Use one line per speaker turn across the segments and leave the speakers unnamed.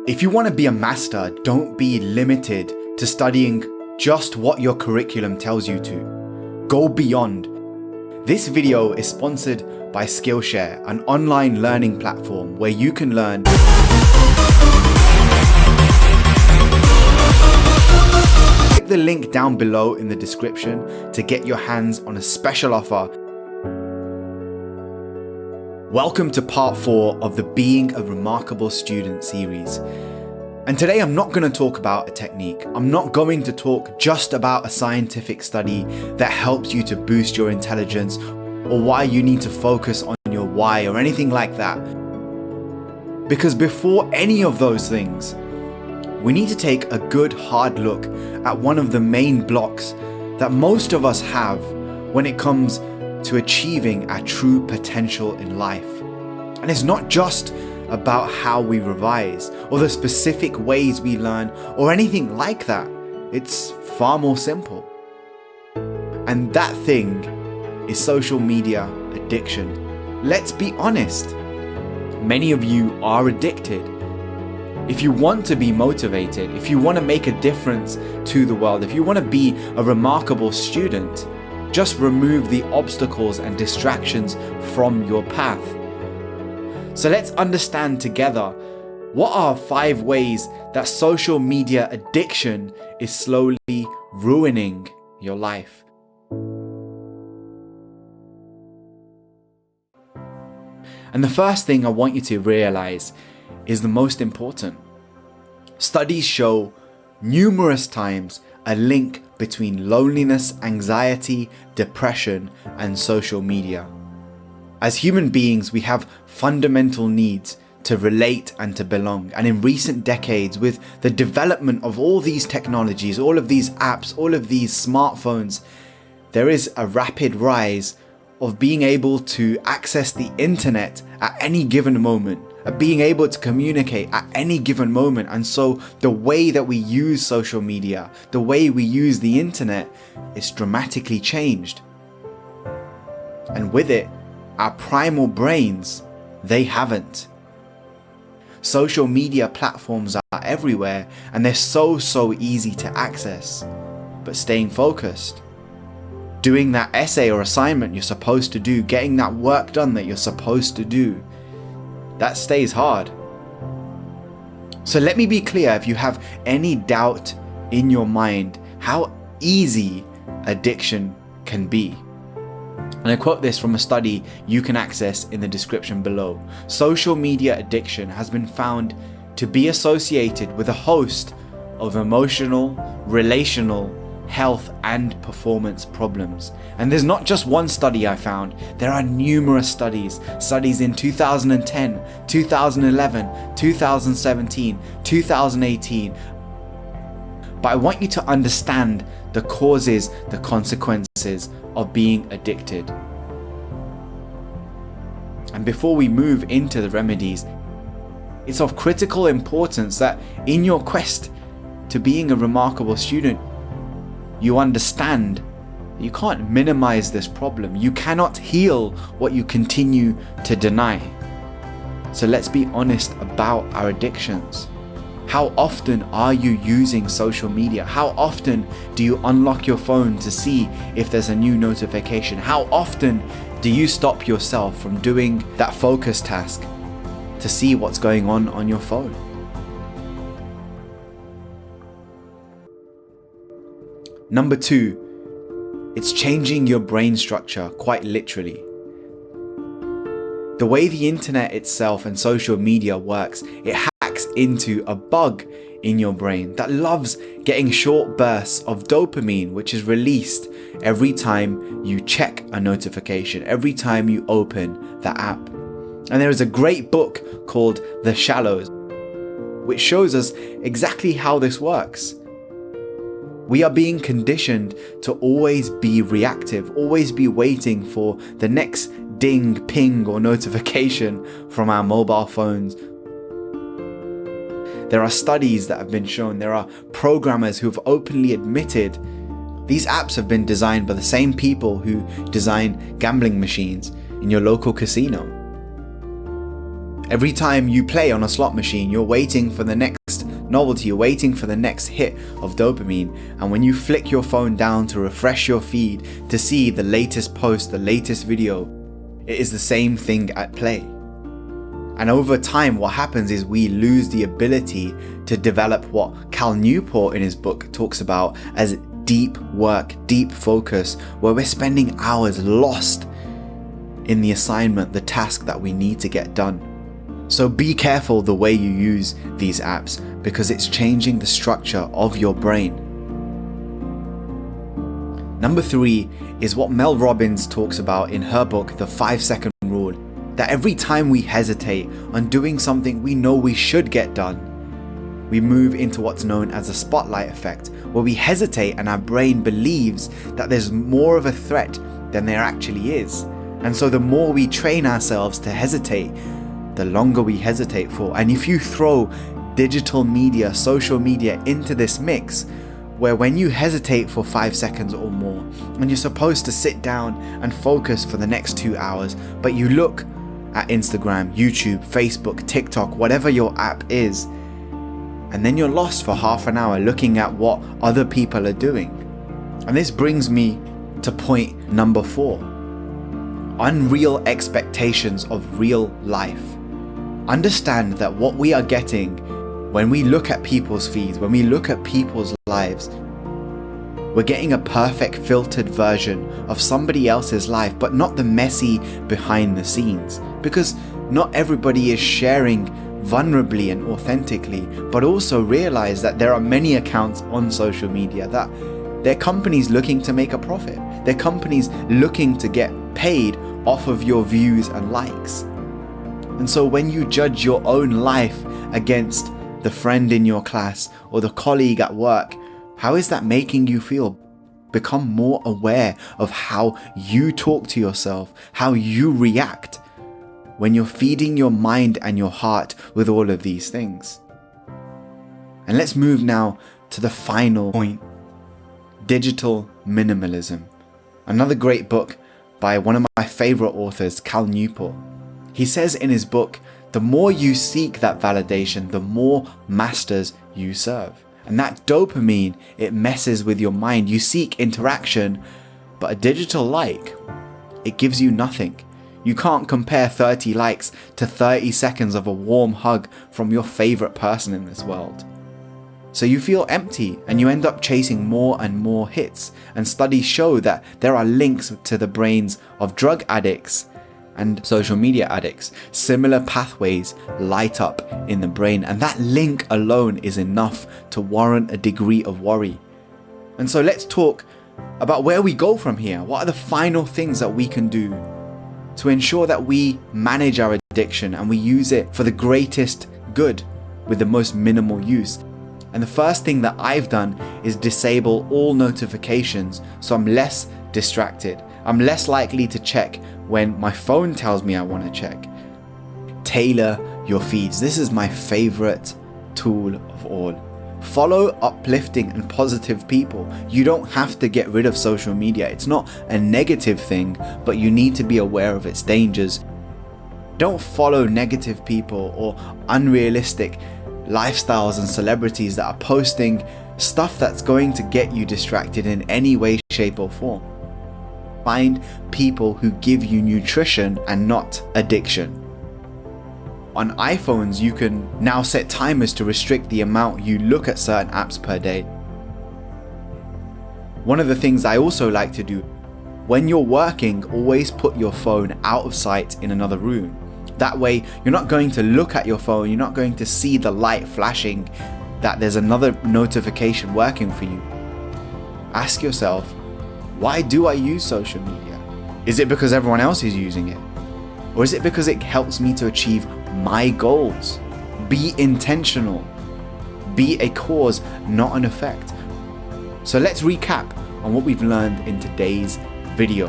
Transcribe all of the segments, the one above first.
If you want to be a master, don't be limited to studying just what your curriculum tells you to. Go beyond. This video is sponsored by Skillshare, an online learning platform where you can learn Click the link down below in the description to get your hands on a special offer. Welcome to part 4 of the Being a Remarkable Student series. And today I'm not going to talk about a technique. I'm not going to talk just about a scientific study that helps you to boost your intelligence or why you need to focus on your why or anything like that. Because before any of those things, we need to take a good hard look at one of the main blocks that most of us have when it comes to achieving our true potential in life. And it's not just about how we revise or the specific ways we learn or anything like that. It's far more simple. And that thing is social media addiction. Let's be honest. Many of you are addicted. If you want to be motivated, if you want to make a difference to the world, if you want to be a remarkable student, just remove the obstacles and distractions from your path. So let's understand together, what are 5 ways that social media addiction is slowly ruining your life? And the first thing I want you to realize is the most important. Studies show numerous times a link between loneliness, anxiety, depression, and social media. As human beings, we have fundamental needs to relate and to belong. And in recent decades, with the development of all these technologies, all of these apps, all of these smartphones, there is a rapid rise of being able to access the internet at any given moment, at being able to communicate at any given moment. And so the way that we use social media, the way we use the internet is dramatically changed. And with it, our primal brains, they haven't. Social media platforms are everywhere and they're so easy to access. But staying focused, doing that essay or assignment you're supposed to do, getting that work done that you're supposed to do, that stays hard. So let me be clear, if you have any doubt in your mind how easy addiction can be. And I quote this from a study you can access in the description below. Social media addiction has been found to be associated with a host of emotional, relational, health and performance problems. And there's not just one study I found, there are numerous studies in 2010, 2011, 2017, 2018. But I want you to understand the causes, the consequences of being addicted. And before we move into the remedies, it's of critical importance that in your quest to being a remarkable student, you understand that you can't minimize this problem. You cannot heal what you continue to deny. So let's be honest about our addictions. How often are you using social media? How often do you unlock your phone to see if there's a new notification? How often do you stop yourself from doing that focus task to see what's going on your phone? Number 2, it's changing your brain structure quite literally. The way the internet itself and social media works, it hacks into a bug in your brain that loves getting short bursts of dopamine, which is released every time you check a notification, every time you open the app. And there is a great book called The Shallows, which shows us exactly how this works. We are being conditioned to always be reactive, always be waiting for the next ding, ping, or notification from our mobile phones. There are studies that have been shown, there are programmers who have openly admitted these apps have been designed by the same people who design gambling machines in your local casino. Every time you play on a slot machine, you're waiting for the next novelty, you're waiting for the next hit of dopamine. And when you flick your phone down to refresh your feed to see the latest post, the latest video, it is the same thing at play. And over time, what happens is we lose the ability to develop what Newport in his book talks about as deep work, deep focus, where we're spending hours lost in the assignment, the task that we need to get done. So be careful the way you use these apps, because it's changing the structure of your brain. Number 3 is what Mel Robbins talks about in her book, The 5-Second Rule, that every time we hesitate on doing something we know we should get done, we move into what's known as the spotlight effect, where we hesitate and our brain believes that there's more of a threat than there actually is. And so the more we train ourselves to hesitate, the longer we hesitate for. And if you throw digital media, social media into this mix, where when you hesitate for 5 seconds or more, and you're supposed to sit down and focus for the next 2 hours, but you look at Instagram, YouTube, Facebook, TikTok, whatever your app is, and then you're lost for half an hour looking at what other people are doing. And this brings me to point number 4. Unreal expectations of real life. Understand that what we are getting when we look at people's feeds, when we look at people's lives, we're getting a perfect filtered version of somebody else's life, but not the messy behind the scenes. Because not everybody is sharing vulnerably and authentically, but also realize that there are many accounts on social media that they're companies looking to make a profit. They're companies looking to get paid off of your views and likes. And so when you judge your own life against the friend in your class or the colleague at work, how is that making you feel? Become more aware of how you talk to yourself, how you react when you're feeding your mind and your heart with all of these things. And let's move now to the final point. Digital minimalism. Another great book by one of my favorite authors, Newport. He says in his book, the more you seek that validation, the more masters you serve. And that dopamine, it messes with your mind. You seek interaction, but a digital like, it gives you nothing. You can't compare 30 likes to 30 seconds of a warm hug from your favorite person in this world. So you feel empty and you end up chasing more and more hits. And studies show that there are links to the brains of drug addicts and social media addicts. Similar pathways light up in the brain, and that link alone is enough to warrant a degree of worry. And so let's talk about where we go from here. What are the final things that we can do to ensure that we manage our addiction and we use it for the greatest good with the most minimal use? And the first thing that I've done is disable all notifications, so I'm less distracted. I'm less likely to check when my phone tells me I want to check. Tailor your feeds. This is my favorite tool of all. Follow uplifting and positive people. You don't have to get rid of social media. It's not a negative thing, but you need to be aware of its dangers. Don't follow negative people or unrealistic lifestyles and celebrities that are posting stuff that's going to get you distracted in any way, shape or form. Find people who give you nutrition and not addiction. On iPhones, you can now set timers to restrict the amount you look at certain apps per day. One of the things I also like to do, when you're working, always put your phone out of sight in another room. That way, you're not going to look at your phone, you're not going to see the light flashing that there's another notification working for you. Ask yourself, why do I use social media? Is it because everyone else is using it? Or is it because it helps me to achieve my goals? Be intentional. Be a cause, not an effect. So let's recap on what we've learned in today's video.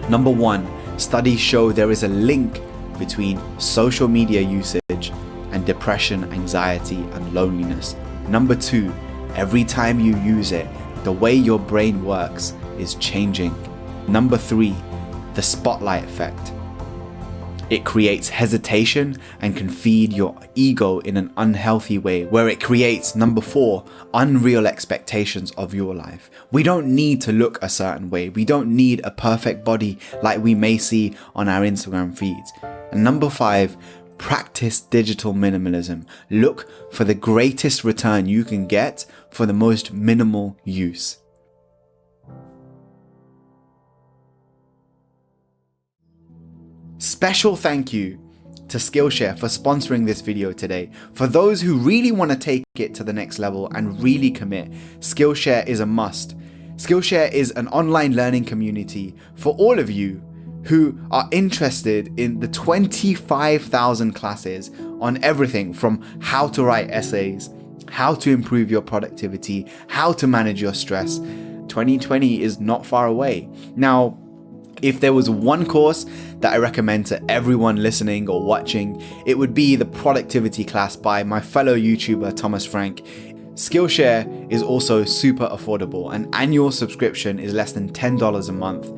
Number 1, studies show there is a link between social media usage and depression, anxiety, and loneliness. Number 2, every time you use it, the way your brain works is changing. Number 3, the spotlight effect. It creates hesitation and can feed your ego in an unhealthy way, where it creates, number 4, unreal expectations of your life. We don't need to look a certain way. We don't need a perfect body like we may see on our Instagram feeds. And number 5, practice digital minimalism. Look for the greatest return you can get for the most minimal use. Special thank you to Skillshare for sponsoring this video today. For those who really want to take it to the next level and really commit, Skillshare is a must. Skillshare is an online learning community for all of you who are interested in the 25,000 classes on everything from how to write essays, how to improve your productivity, how to manage your stress. 2020 is not far away. Now, if there was one course that I recommend to everyone listening or watching, it would be the productivity class by my fellow YouTuber Thomas Frank. Skillshare is also super affordable. An annual subscription is less than $10 a month.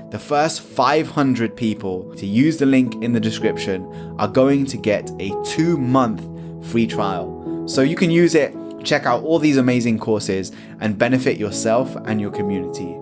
The first 500 people to use the link in the description are going to get a 2-month free trial. So you can use it, check out all these amazing courses, and benefit yourself and your community.